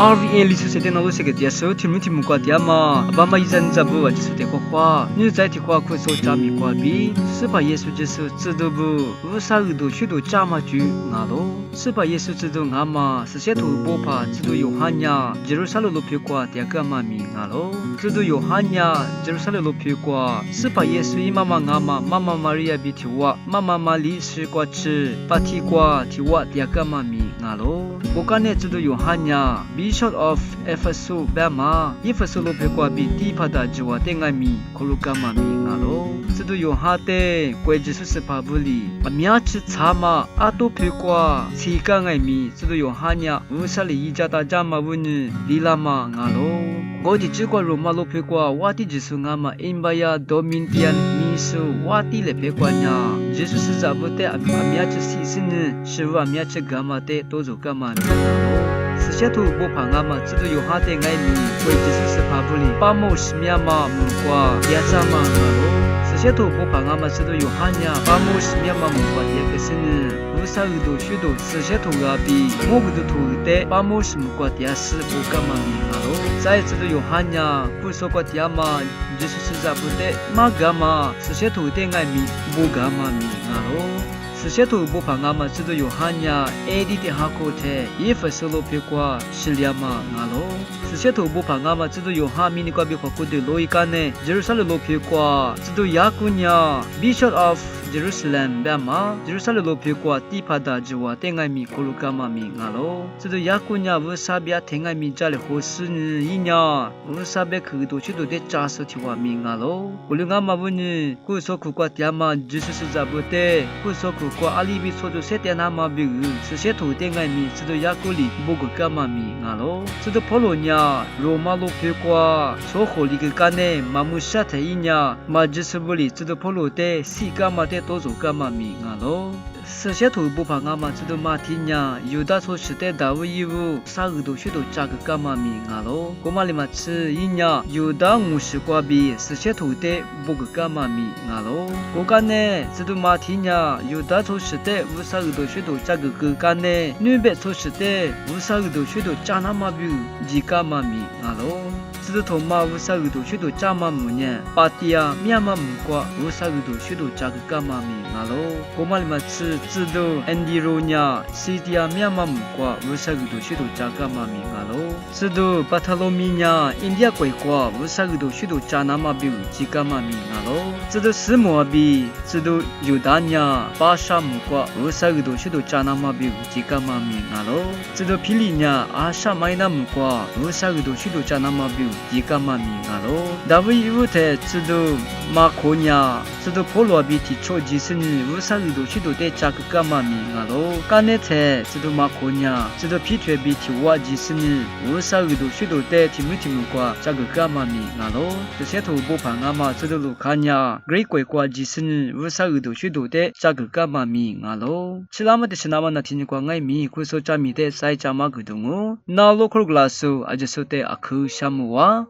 RVN 里是电脑路些个电视，听过点嘛，爸妈一人在不就是得夸，你在听话可说加米瓜比，是把耶稣就是知道不？无啥耳朵许多加嘛句俺咯，是把耶稣知道俺嘛，是些土不怕知道有汉呀，耶路撒冷路皮瓜点个嘛米俺咯，知道有汉呀，耶路撒冷路皮瓜，是把耶稣伊妈妈俺嘛，妈妈玛利亚比提瓦，妈妈玛丽是瓜吃，把提瓜提瓦点个嘛米俺咯，我刚才知道有汉呀。Bishop of Ephesus Bama Ephesus lo pekwa bi ti phada jiwa tengai mi kolukama mi ngalo Sidu yo hate kwe Jesus sepabuli amya chi chama ato pekwa sika ngai mi sidu yo hanya usali ijata jama wuni lilama ngalo Godi chikwa Roma lo pekwa wati jisu ngama imbaya Domitian misu wati le pekwa nya Jesus zabote amya chi sisini shiwa amya chi gama te tozo gama mi ngalo此些土不怕俺们，只都有哈的爱米，为只是是怕不里，把某什么嘛木瓜也咋嘛俺咯。此些土不怕俺们，只都有哈呀，把某什么嘛木瓜也个是呢。无啥耳朵许多，此些土啊比某个的土的，把某什么瓜也是不干嘛米俺咯。再只都有哈呀，不说瓜也嘛，就是是咋不的，嘛干嘛？此些土的爱米不干嘛米俺咯。此些土不怕俺们，只都有汉呀，AD 的哈口台，一分手路别过，是两嘛俺咯。此些土不怕俺们，只都有哈米尼瓜比花库的罗伊干呢，耶路撒冷路别过，只都雅古呀 ，Bishop of Jerusalem 别嘛，耶路撒冷路别过，地帕达之话，天爱米库鲁干嘛米俺咯，只都雅古呀，乌沙比亚天爱米家里好事呢，一呀，乌沙比去多去多的扎实提话米俺咯，无论俺嘛问呢，古说苦瓜点嘛，就是是咋不得，古说苦。过阿里比说着些点那么比如，这些土点爱米，知道雅古里不个干嘛米啊咯？知道普罗尼亚罗马路皮瓜，说火里个干呢，马木沙特伊呀，马只是不里知道普罗的，西干嘛的多做干嘛米啊咯？这些土不怕俺嘛，知道马提呀，有的说是的大卫义务，啥个都许多加个干嘛米啊咯？我嘛里嘛吃一呀，有的50瓜比，这些土的不个干嘛米啊咯？我干呢，知道马提呀，有的说是的，无啥个都许多加个干呢，女别说是的，无啥个都许多加那么比，几干嘛米啊咯？知道同嘛无啥个都许多加嘛木呢，巴蒂呀，面嘛木瓜，无啥个都许多加个干嘛米啊咯？我嘛里嘛吃。知道安迪罗尼亚、西迪亚、缅甸木瓜，无啥个都许多加干嘛米啊咯？知道巴塔罗米亚、印度鬼瓜，无啥个都许多加那么比几干嘛米啊咯？知道斯摩比，知道犹大亚、巴沙木瓜，无啥个都许多加那么比几干嘛米啊咯？知道皮里亚、阿沙麦那木瓜，无啥个都许多加那么比几干嘛米啊咯？大卫伊乌特知道马科亚，知道普罗比提错几十年，无啥个都许多的加。干嘛米啊咯？干那菜知道马可呀，知道皮特比提瓦几十年，无啥个都许多的提木瓜，这个干嘛米啊咯？这些土不怕俺嘛知道路看呀，鬼鬼瓜几十年，无啥个都许多的这个干嘛米啊咯？其他么的是那么那听过爱米，可说加米的塞加嘛个东哦，那罗克格拉苏阿就说的阿克什么哇？